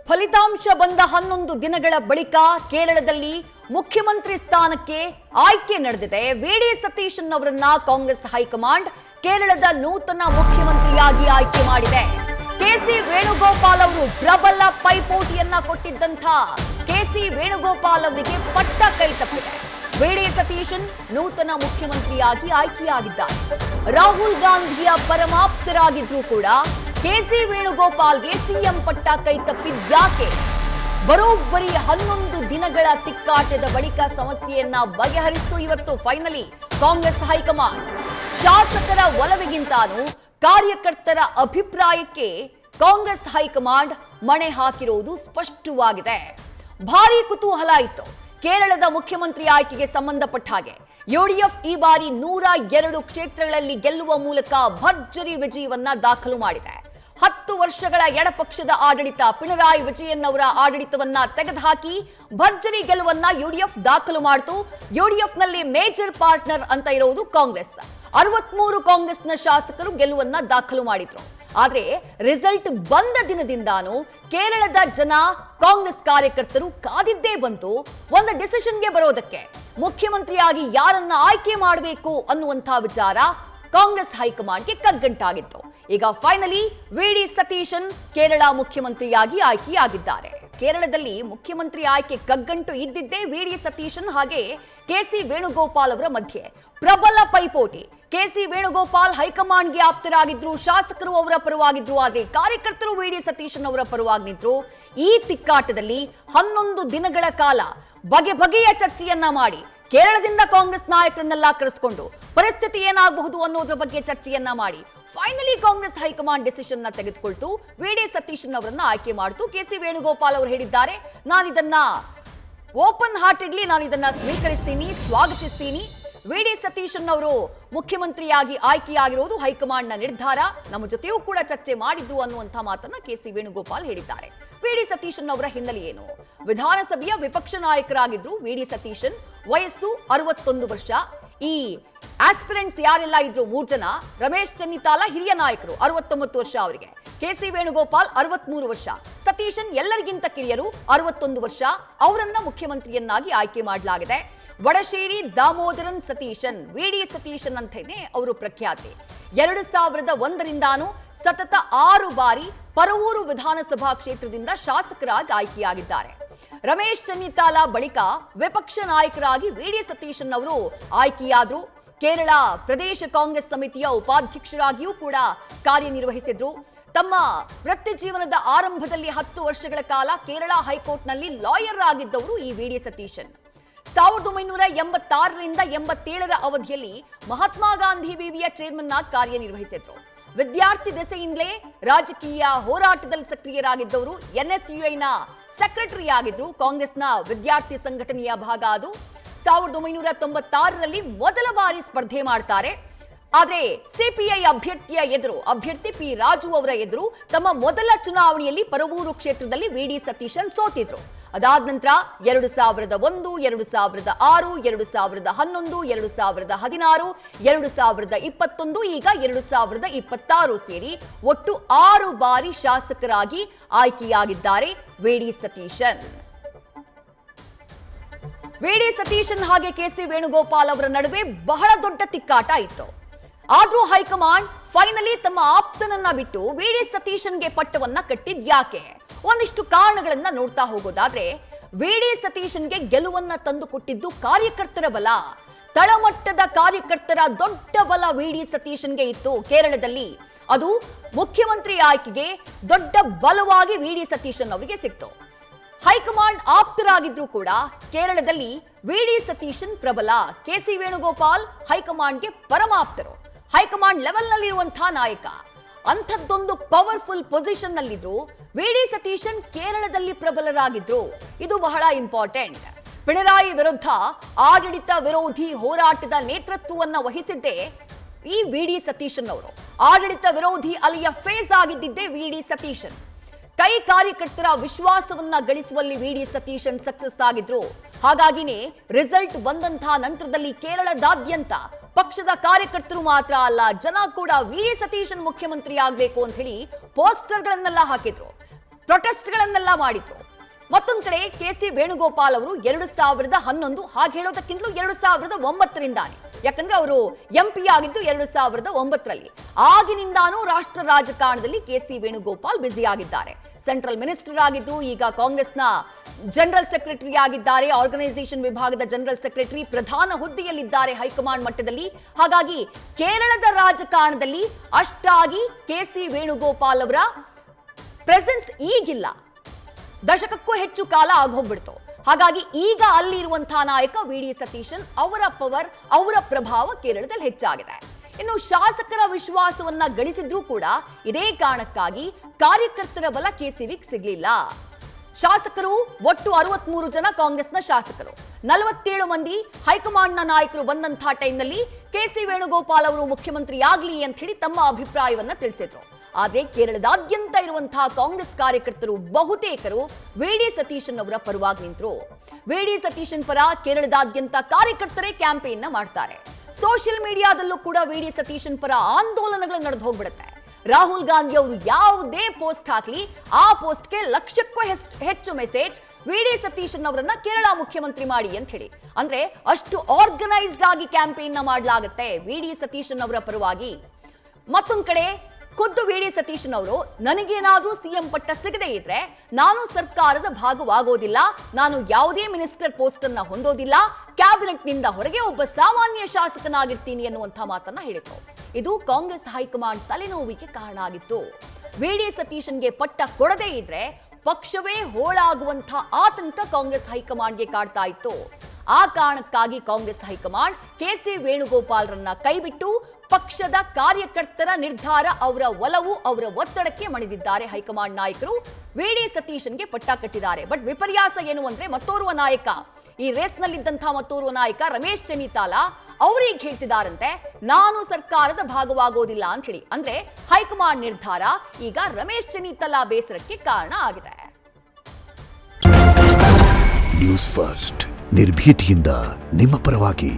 ಫಲಿತಾಂಶ ಬಂದ 11 ದಿನಗಳ ಬಳಿಕ ಕೇರಳದಲ್ಲಿ ಮುಖ್ಯಮಂತ್ರಿ ಸ್ಥಾನಕ್ಕೆ ಆಯ್ಕೆ ನಡೆದಿದೆ. ವಿ.ಡಿ. ಸತೀಶನ್ ಅವರನ್ನ ಕಾಂಗ್ರೆಸ್ ಹೈಕಮಾಂಡ್ ಕೇರಳದ ನೂತನ ಮುಖ್ಯಮಂತ್ರಿಯಾಗಿ ಆಯ್ಕೆ ಮಾಡಿದೆ. ಕೆ.ಸಿ. ವೇಣುಗೋಪಾಲ್ ಅವರು ಪ್ರಬಲ ಪೈಪೋಟಿಯನ್ನ ಕೊಟ್ಟಿದ್ದಂಥ ಕೆ.ಸಿ. ವೇಣುಗೋಪಾಲ್ ಅವರಿಗೆ ಪಟ್ಟ ಕೈ ತಪ್ಪಿದೆ. ವಿ.ಡಿ. ಸತೀಶನ್ ನೂತನ ಮುಖ್ಯಮಂತ್ರಿಯಾಗಿ ಆಯ್ಕೆಯಾಗಿದ್ದಾರೆ. ರಾಹುಲ್ ಗಾಂಧಿಯ ಪರಮಾಪ್ತರಾಗಿದ್ರೂ ಕೂಡ ಕೆ.ಸಿ. ವೇಣುಗೋಪಾಲ್ಗೆ ಸಿಎಂ ಪಟ್ಟ ಕೈ ತಪ್ಪಿದ್ಯಾಕೆ? ಬರೋಬ್ಬರಿ 11 ದಿನಗಳ ತಿಕ್ಕಾಟದ ಬಳಿಕ ಸಮಸ್ಯೆಯನ್ನ ಬಗೆಹರಿಸಿತು ಇವತ್ತು ಫೈನಲಿ ಕಾಂಗ್ರೆಸ್ ಹೈಕಮಾಂಡ್. ಶಾಸಕರ ಒಲವಿಗಿಂತಾನು ಕಾರ್ಯಕರ್ತರ ಅಭಿಪ್ರಾಯಕ್ಕೆ ಕಾಂಗ್ರೆಸ್ ಹೈಕಮಾಂಡ್ ಮಣೆ ಹಾಕಿರುವುದು ಸ್ಪಷ್ಟವಾಗಿದೆ. ಭಾರೀ ಕುತೂಹಲ ಇತ್ತು ಕೇರಳದ ಮುಖ್ಯಮಂತ್ರಿ ಆಯ್ಕೆಗೆ ಸಂಬಂಧಪಟ್ಟ ಹಾಗೆ. ಯುಡಿಎಫ್ ಈ ಬಾರಿ 102 ಕ್ಷೇತ್ರಗಳಲ್ಲಿ ಗೆಲ್ಲುವ ಮೂಲಕ ಭರ್ಜರಿ ವಿಜಯವನ್ನ ದಾಖಲು ಮಾಡಿದೆ. 10 ವರ್ಷಗಳ ಎಡಪಕ್ಷದ ಆಡಳಿತ ಪಿಣರಾಯಿ ವಿಜಯನ್ ಅವರ ಆಡಳಿತವನ್ನ ತೆಗೆದುಹಾಕಿ ಭರ್ಜರಿ ಗೆಲುವನ್ನ ಯುಡಿಎಫ್ ದಾಖಲು ಮಾಡಿತು. ಯುಡಿಎಫ್ ನಲ್ಲಿ ಮೇಜರ್ ಪಾರ್ಟ್ನರ್ ಅಂತ ಇರುವುದು ಕಾಂಗ್ರೆಸ್. 63 ಕಾಂಗ್ರೆಸ್ನ ಶಾಸಕರು ಗೆಲುವನ್ನ ದಾಖಲು ಮಾಡಿದ್ರು. ಆದ್ರೆ ರಿಸಲ್ಟ್ ಬಂದ ದಿನದಿಂದಾನು ಕೇರಳದ ಜನ ಕಾಂಗ್ರೆಸ್ ಕಾರ್ಯಕರ್ತರು ಕಾದಿದ್ದೇ ಬಂತು ಒಂದು ಡಿಸಿಷನ್ಗೆ ಬರೋದಕ್ಕೆ. ಮುಖ್ಯಮಂತ್ರಿಯಾಗಿ ಯಾರನ್ನ ಆಯ್ಕೆ ಮಾಡಬೇಕು ಅನ್ನುವಂಥ ವಿಚಾರ ಕಾಂಗ್ರೆಸ್ ಹೈಕಮಾಂಡ್ಗೆ ಕಗ್ಗಂಟಾಗಿತ್ತು. ಈಗ ಫೈನಲಿ ವಿ.ಡಿ. ಸತೀಶನ್ ಕೇರಳ ಮುಖ್ಯಮಂತ್ರಿಯಾಗಿ ಆಯ್ಕೆಯಾಗಿದ್ದಾರೆ. ಕೇರಳದಲ್ಲಿ ಮುಖ್ಯಮಂತ್ರಿ ಆಯ್ಕೆ ಕಗ್ಗಂಟು ಇದ್ದಿದ್ದೇ ವಿ.ಡಿ. ಸತೀಶನ್ ಹಾಗೆ ಕೆ.ಸಿ. ವೇಣುಗೋಪಾಲ್ ಅವರ ಮಧ್ಯೆ ಪ್ರಬಲ ಪೈಪೋಟಿ. ಕೆ.ಸಿ. ವೇಣುಗೋಪಾಲ್ ಹೈಕಮಾಂಡ್ಗೆ ಆಪ್ತರಾಗಿದ್ರು, ಶಾಸಕರು ಅವರ ಪರವಾಗಿದ್ರು, ಆದರೆ ಕಾರ್ಯಕರ್ತರು ವಿ.ಡಿ. ಸತೀಶನ್ ಅವರ ಪರವಾಗಿ ನಿಂತರು. ಈ ತಿಕ್ಕಾಟದಲ್ಲಿ 11 ದಿನಗಳ ಕಾಲ ಬಗೆ ಬಗೆಯ ಚರ್ಚೆಯನ್ನ ಮಾಡಿ ಕೇರಳದಿಂದ ಕಾಂಗ್ರೆಸ್ ನಾಯಕರನ್ನೆಲ್ಲ ಕರೆಸಿಕೊಂಡು ಪರಿಸ್ಥಿತಿ ಏನಾಗಬಹುದು ಅನ್ನೋದ್ರ ಬಗ್ಗೆ ಚರ್ಚೆಯನ್ನ ಮಾಡಿ ಫೈನಲಿ ಕಾಂಗ್ರೆಸ್ ಹೈಕಮಾಂಡ್ ಡಿಸಿಷನ್ ನ ತೆಗೆದುಕೊಳ್ತು. ವಿ.ಡಿ. ಸತೀಶನ್ ಅವರನ್ನ ಆಯ್ಕೆ ಮಾಡಿತು. ಕೆ.ಸಿ. ವೇಣುಗೋಪಾಲ್ ಅವರು ಹೇಳಿದ್ದಾರೆ, ನಾನಿದನ್ನ ಓಪನ್ ಹಾರ್ಟೆಡ್ಲಿ ನಾನಿದನ್ನ ಸ್ವೀಕರಿಸ್ತೀನಿ, ಸ್ವಾಗತಿಸ್ತೀನಿ. ವಿ.ಡಿ. ಸತೀಶನ್ ಅವರು ಮುಖ್ಯಮಂತ್ರಿಯಾಗಿ ಆಯ್ಕೆಯಾಗಿರುವುದು ಹೈಕಮಾಂಡ್ ನ ನಿರ್ಧಾರ, ನಮ್ಮ ಜೊತೆಯೂ ಕೂಡ ಚರ್ಚೆ ಮಾಡಿದ್ರು ಅನ್ನುವಂಥ ಮಾತನ್ನ ಕೆ.ಸಿ. ವೇಣುಗೋಪಾಲ್ ಹೇಳಿದ್ದಾರೆ. ವಿ.ಡಿ. ಸತೀಶನ್ ಅವರ ಹಿನ್ನೆಲೆ ಏನು? ವಿಧಾನಸಭೆಯ ವಿಪಕ್ಷ ನಾಯಕರಾಗಿದ್ರು ವಿ.ಡಿ. ಸತೀಶನ್. ವಯಸ್ಸು 61 ವರ್ಷ. ಈ ಆಸ್ಪಿರೆಂಟ್ಸ್ ಯಾರೆಲ್ಲ ಇದ್ರು 3 ಜನ. ರಮೇಶ್ ಚೆನ್ನಿತಾಲ ಹಿರಿಯ ನಾಯಕರು, 69 ವರ್ಷ ಅವರಿಗೆ. ಕೆ.ಸಿ. ವೇಣುಗೋಪಾಲ್ 63 ವರ್ಷ. ಸತೀಶನ್ ಎಲ್ಲರಿಗಿಂತ ಕಿರಿಯರು, 61 ವರ್ಷ. ಅವರನ್ನ ಮುಖ್ಯಮಂತ್ರಿಯನ್ನಾಗಿ ಆಯ್ಕೆ ಮಾಡಲಾಗಿದೆ. ವಡಶೇರಿ ದಾಮೋದರನ್ ಸತೀಶನ್, ವಿ.ಡಿ. ಸತೀಶನ್ ಅಂತೇನೆ ಅವರು ಪ್ರಖ್ಯಾತಿ. 2001ರಿಂದಾನು ಸತತ 6 ಬಾರಿ ಪರವೂರು ವಿಧಾನಸಭಾ ಕ್ಷೇತ್ರದಿಂದ ಶಾಸಕರಾಗಿ ಆಯ್ಕೆಯಾಗಿದ್ದಾರೆ. ರಮೇಶ್ ಚೆನ್ನಿತಾಲ ಬಳಿಕ ವಿಪಕ್ಷ ನಾಯಕರಾಗಿ ವಿ.ಡಿ. ಸತೀಶನ್ ಅವರು ಆಯ್ಕೆಯಾದ್ರು. ಕೇರಳ ಪ್ರದೇಶ ಕಾಂಗ್ರೆಸ್ ಸಮಿತಿಯ ಉಪಾಧ್ಯಕ್ಷರಾಗಿಯೂ ಕೂಡ ಕಾರ್ಯನಿರ್ವಹಿಸಿದ್ರು. ತಮ್ಮ ವೃತ್ತಿ ಜೀವನದ ಆರಂಭದಲ್ಲಿ 10 ವರ್ಷಗಳ ಕಾಲ ಕೇರಳ ಹೈಕೋರ್ಟ್ನಲ್ಲಿ ಲಾಯರ್ ಆಗಿದ್ದವರು ಈ ವಿ.ಡಿ. ಸತೀಶನ್. 1986ರಿಂದ 87ರ ಅವಧಿಯಲ್ಲಿ ಮಹಾತ್ಮ ಗಾಂಧಿ ವಿವಿಯ ಚೇರ್ಮನ್ ಆಗಿ ಕಾರ್ಯನಿರ್ವಹಿಸಿದ್ರು. ವಿದ್ಯಾರ್ಥಿ ದೆಸೆಯಿಂದಲೇ ರಾಜಕೀಯ ಹೋರಾಟದಲ್ಲಿ ಸಕ್ರಿಯರಾಗಿದ್ದವರು. ಎನ್ಎಸ್ಯುಐನ ಸೆಕ್ರೆಟರಿ ಆಗಿದ್ರು. ಕಾಂಗ್ರೆಸ್ನ ವಿದ್ಯಾರ್ಥಿ ಸಂಘಟನೆಯ ಭಾಗ ಅದು. 1996ರಲ್ಲಿ ಮೊದಲ ಬಾರಿ ಸ್ಪರ್ಧೆ ಮಾಡ್ತಾರೆ. ಆದ್ರೆ ಸಿಪಿಐ ಅಭ್ಯರ್ಥಿ ಪಿ ರಾಜು ಅವರ ಎದುರು ತಮ್ಮ ಮೊದಲ ಚುನಾವಣೆಯಲ್ಲಿ ಪರವೂರು ಕ್ಷೇತ್ರದಲ್ಲಿ ವಿ.ಡಿ. ಸತೀಶನ್ ಸೋತಿದ್ರು. ಅದಾದ ನಂತರ 2001, 2006, 2011, 2016, 2021, ಈಗ 2026 ಸೇರಿ ಒಟ್ಟು 6 ಬಾರಿ ಶಾಸಕರಾಗಿ ಆಯ್ಕೆಯಾಗಿದ್ದಾರೆ ವಿ.ಡಿ. ಸತೀಶನ್. ವಿ.ಡಿ. ಸತೀಶನ್ ಹಾಗೆ ಕೆ.ಸಿ. ವೇಣುಗೋಪಾಲ್ ಅವರ ನಡುವೆ ಬಹಳ ದೊಡ್ಡ ತಿಕ್ಕಾಟ ಇತ್ತು. ಆದ್ರೂ ಹೈಕಮಾಂಡ್ ಫೈನಲಿ ತಮ್ಮ ಆಪ್ತನನ್ನ ಬಿಟ್ಟು ವಿ.ಡಿ. ಸತೀಶನ್ಗೆ ಪಟ್ಟವನ್ನ ಕಟ್ಟಿದ್ಯಾಕೆ? ಒಂದಿಷ್ಟು ಕಾರಣಗಳನ್ನ ನೋಡ್ತಾ ಹೋಗೋದಾದ್ರೆ, ವಿ.ಡಿ. ಸತೀಶನ್ಗೆ ಗೆಲುವನ್ನ ತಂದು ಕೊಟ್ಟಿದ್ದು ಕಾರ್ಯಕರ್ತರ ಬಲ. ತಳಮಟ್ಟದ ಕಾರ್ಯಕರ್ತರ ದೊಡ್ಡ ಬಲ ವಿ.ಡಿ. ಸತೀಶನ್ಗೆ ಇತ್ತು ಕೇರಳದಲ್ಲಿ. ಅದು ಮುಖ್ಯಮಂತ್ರಿ ಆಯ್ಕೆಗೆ ದೊಡ್ಡ ಬಲವಾಗಿ ವಿ.ಡಿ. ಸತೀಶನ್ ಅವರಿಗೆ ಸಿಕ್ತು. ಹೈಕಮಾಂಡ್ ಆಪ್ತರಾಗಿದ್ರು ಕೂಡ ಕೇರಳದಲ್ಲಿ ವಿ.ಡಿ. ಸತೀಶನ್ ಪ್ರಬಲ. ಕೆ.ಸಿ. ವೇಣುಗೋಪಾಲ್ ಹೈಕಮಾಂಡ್ಗೆ ಪರಮಾಪ್ತರು, ಹೈಕಮಾಂಡ್ ಲೆವೆಲ್ ನಲ್ಲಿರುವಂತಹ ನಾಯಕ. ಅಂಥದ್ದೊಂದು ಪವರ್ಫುಲ್ ಪೊಸಿಷನ್ ನಲ್ಲಿದ್ರು ವಿ.ಡಿ. ಸತೀಶನ್ ಕೇರಳದಲ್ಲಿ ಪ್ರಬಲರಾಗಿದ್ರು. ಇದು ಬಹಳ ಇಂಪಾರ್ಟೆಂಟ್. ಪಿಣರಾಯಿ ವಿರುದ್ಧ ಆಡಳಿತ ವಿರೋಧಿ ಹೋರಾಟದ ನೇತೃತ್ವವನ್ನ ವಹಿಸಿದ್ದೇ ಈ ವಿ.ಡಿ. ಸತೀಶನ್ ಅವರು. ಆಡಳಿತ ವಿರೋಧಿ ಅಲಿಯ ಫೇಸ್ ಆಗಿದ್ದಿದ್ದೇ ವಿ.ಡಿ. ಸತೀಶನ್. ಕೈ ಕಾರ್ಯಕರ್ತರ ವಿಶ್ವಾಸವನ್ನ ಗಳಿಸುವಲ್ಲಿ ವಿ.ಡಿ. ಸತೀಶನ್ ಸಕ್ಸಸ್ ಆಗಿದ್ರು. ಹಾಗಾಗಿನೇ ರಿಸಲ್ಟ್ ಬಂದಂತಹ ನಂತರದಲ್ಲಿ ಕೇರಳದಾದ್ಯಂತ ಪಕ್ಷದ ಕಾರ್ಯಕರ್ತರು ಮಾತ್ರ ಅಲ್ಲ, ಜನ ಕೂಡ ವಿ.ಡಿ. ಸತೀಶನ್ ಮುಖ್ಯಮಂತ್ರಿ ಆಗಬೇಕು ಅಂತ ಹೇಳಿ ಪೋಸ್ಟರ್ಗಳನ್ನೆಲ್ಲ ಹಾಕಿದ್ರು. ಪ್ರೊಟೆಸ್ಟ್ಗಳನ್ನೆಲ್ಲ ಮಾಡಿದ್ರು. ಮತ್ತೊಂದು ಕಡೆ ಕೆ.ಸಿ. ವೇಣುಗೋಪಾಲ್ ಅವರು 2011 ಹಾಗೆ ಹೇಳೋದಕ್ಕಿಂತಲೂ 2009ರಿಂದಾನೆ, ಯಾಕಂದ್ರೆ ಅವರು MP ಆಗಿದ್ದು 2009ರಲ್ಲಿ. ಆಗಿನಿಂದಾನೂ ರಾಷ್ಟ್ರ ರಾಜಕಾರಣದಲ್ಲಿ ಕೆ.ಸಿ. ವೇಣುಗೋಪಾಲ್ ಬ್ಯುಸಿ ಆಗಿದ್ದಾರೆ. ಸೆಂಟ್ರಲ್ ಮಿನಿಸ್ಟರ್ ಆಗಿದ್ರು, ಈಗ ಕಾಂಗ್ರೆಸ್ನ ಜನರಲ್ ಸೆಕ್ರೆಟರಿ ಆಗಿದ್ದಾರೆ, ಆರ್ಗನೈಸೇಷನ್ ವಿಭಾಗದ ಜನರಲ್ ಸೆಕ್ರೆಟರಿ, ಪ್ರಧಾನ ಹುದ್ದೆಯಲ್ಲಿದ್ದಾರೆ ಹೈಕಮಾಂಡ್ ಮಟ್ಟದಲ್ಲಿ. ಹಾಗಾಗಿ ಕೇರಳದ ರಾಜಕಾರಣದಲ್ಲಿ ಅಷ್ಟಾಗಿ ಕೆ.ಸಿ. ವೇಣುಗೋಪಾಲ್ ಅವರ ಪ್ರೆಸೆನ್ಸ್ ಈಗಿಲ್ಲ, ದಶಕಕ್ಕೂ ಹೆಚ್ಚು ಕಾಲ ಆಗೋಗ್ಬಿಡ್ತು. ಹಾಗಾಗಿ ಈಗ ಅಲ್ಲಿರುವಂತಹ ನಾಯಕ ವಿ.ಡಿ. ಸತೀಶನ್ ಅವರ ಪವರ್, ಅವರ ಪ್ರಭಾವ ಕೇರಳದಲ್ಲಿ ಹೆಚ್ಚಾಗಿದೆ. ಇನ್ನು ಶಾಸಕರ ವಿಶ್ವಾಸವನ್ನ ಗಳಿಸಿದ್ರೂ ಕೂಡ ಇದೇ ಕಾರಣಕ್ಕಾಗಿ ಕಾರ್ಯಕರ್ತರ ಬಲ ಕೆಸಿವಿಗೆ ಸಿಗ್ಲಿಲ್ಲ. ಶಾಸಕರು ಒಟ್ಟು 63 ಜನ ಕಾಂಗ್ರೆಸ್ನ ಶಾಸಕರು, 47 ಮಂದಿ ಹೈಕಮಾಂಡ್ನ ನಾಯಕರು ಬಂದಂತಹ ಟೈಮ್ನಲ್ಲಿ ಕೆ.ಸಿ. ವೇಣುಗೋಪಾಲ್ ಅವರು ಮುಖ್ಯಮಂತ್ರಿ ಆಗ್ಲಿ ಅಂತ ಹೇಳಿ ತಮ್ಮ ಅಭಿಪ್ರಾಯವನ್ನ ತಿಳಿಸಿದ್ರು. ಆದ್ರೆ ಕೇರಳದಾದ್ಯಂತ ಇರುವಂತಹ ಕಾಂಗ್ರೆಸ್ ಕಾರ್ಯಕರ್ತರು ಬಹುತೇಕರು ವಿ.ಡಿ. ಸತೀಶನ್ ಅವರ ಪರವಾಗಿ ನಿಂತರು. ವಿ.ಡಿ. ಸತೀಶನ್ ಪರ ಕೇರಳದಾದ್ಯಂತ ಕಾರ್ಯಕರ್ತರೇ ಕ್ಯಾಂಪೇನ್ ಮಾಡ್ತಾರೆ. ಸೋಷಿಯಲ್ ಮೀಡಿಯಾದಲ್ಲೂ ಕೂಡ ವಿ.ಡಿ. ಸತೀಶನ್ ಪರ ಆಂದೋಲನಗಳು ನಡೆದು ಹೋಗ್ಬಿಡುತ್ತೆ. ರಾಹುಲ್ ಗಾಂಧಿ ಅವರು ಯಾವುದೇ ಪೋಸ್ಟ್ ಹಾಕಲಿ, ಆ ಪೋಸ್ಟ್ಗೆ ಲಕ್ಷಕ್ಕೂ ಹೆಚ್ಚು ಮೆಸೇಜ್ ವಿ.ಡಿ. ಸತೀಶನ್ ಅವರನ್ನ ಕೇರಳ ಮುಖ್ಯಮಂತ್ರಿ ಮಾಡಿ ಅಂತ ಹೇಳಿ. ಅಂದ್ರೆ ಅಷ್ಟು ಆರ್ಗನೈಸ್ಡ್ ಆಗಿ ಕ್ಯಾಂಪೇನ್ ಮಾಡಲಾಗುತ್ತೆ ವಿ.ಡಿ. ಸತೀಶನ್ ಅವರ ಪರವಾಗಿ. ಮತ್ತೊಂದು ಕಡೆ ಖುದ್ದು ವಿ.ಡಿ. ಸತೀಶನ್ ಅವರು, ನನಗೇನಾದ್ರೂ ಸಿಎಂ ಪಟ್ಟ ಸಿಗದೇ ಇದ್ರೆ ನಾನು ಸರ್ಕಾರದ ಭಾಗವಾಗೋದಿಲ್ಲ, ನಾನು ಯಾವುದೇ ಮಿನಿಸ್ಟರ್ ಪೋಸ್ಟ್ ಅನ್ನ ಹೊಂದೋದಿಲ್ಲ, ಕ್ಯಾಬಿನೆಟ್ ನಿಂದ ಹೊರಗೆ ಒಬ್ಬ ಸಾಮಾನ್ಯ ಶಾಸಕನಾಗಿರ್ತೀನಿ ಅನ್ನುವಂಥ ಮಾತನ್ನ ಹೇಳಿದ್ರು. ಇದು ಕಾಂಗ್ರೆಸ್ ಹೈಕಮಾಂಡ್ ತಲೆನೋವಿಗೆ ಕಾರಣ ಆಗಿತ್ತು. ವಿ.ಡಿ. ಸತೀಶನ್ಗೆ ಪಟ್ಟ ಕೊಡದೇ ಇದ್ರೆ ಪಕ್ಷವೇ ಹೋಳಾಗುವಂಥ ಆತಂಕ ಕಾಂಗ್ರೆಸ್ ಹೈಕಮಾಂಡ್ಗೆ ಕಾಡ್ತಾ ಇತ್ತು. ಆ ಕಾರಣಕ್ಕಾಗಿ ಕಾಂಗ್ರೆಸ್ ಹೈಕಮಾಂಡ್ ಕೆ.ಸಿ. ವೇಣುಗೋಪಾಲ್ರನ್ನ ಕೈಬಿಟ್ಟು ಪಕ್ಷದ ಕಾರ್ಯಕರ್ತರ ನಿರ್ಧಾರ, ಅವರ ಒಲವು, ಅವರ ಒತ್ತಡಕ್ಕೆ ಮಣಿದಿದ್ದಾರೆ ಹೈಕಮಾಂಡ್ ನಾಯಕರು. ವಿ.ಡಿ. ಸತೀಶನ್ಗೆ ಪಟ್ಟ ಕಟ್ಟಿದ್ದಾರೆ. ಬಟ್ ವಿಪರ್ಯಾಸ ಏನು ಅಂದ್ರೆ, ಮತ್ತೋರ್ವ ನಾಯಕ, ಈ ರೇಸ್ನಲ್ಲಿದ್ದಂತಹ ಮತ್ತೋರ್ವ ನಾಯಕ ರಮೇಶ್ ಚೆನ್ನಿತಾಲ ಅವ್ರಿಗೆ ಹೇಳ್ತಿದಾರಂತೆ, ನಾನು ಸರ್ಕಾರದ ಭಾಗವಾಗೋದಿಲ್ಲ ಅಂತ ಹೇಳಿ. ಅಂದ್ರೆ ಹೈಕಮಾಂಡ್ ನಿರ್ಧಾರ ಈಗ ರಮೇಶ್ ಚೆನ್ನಿತಾಲ ಬೇಸರಕ್ಕೆ ಕಾರಣ ಆಗಿದೆ. ನ್ಯೂಸ್ ಫಸ್ಟ್, ನಿರ್ಭೀತಿಯಿಂದ ನಿಮ್ಮ ಪರವಾಗಿ.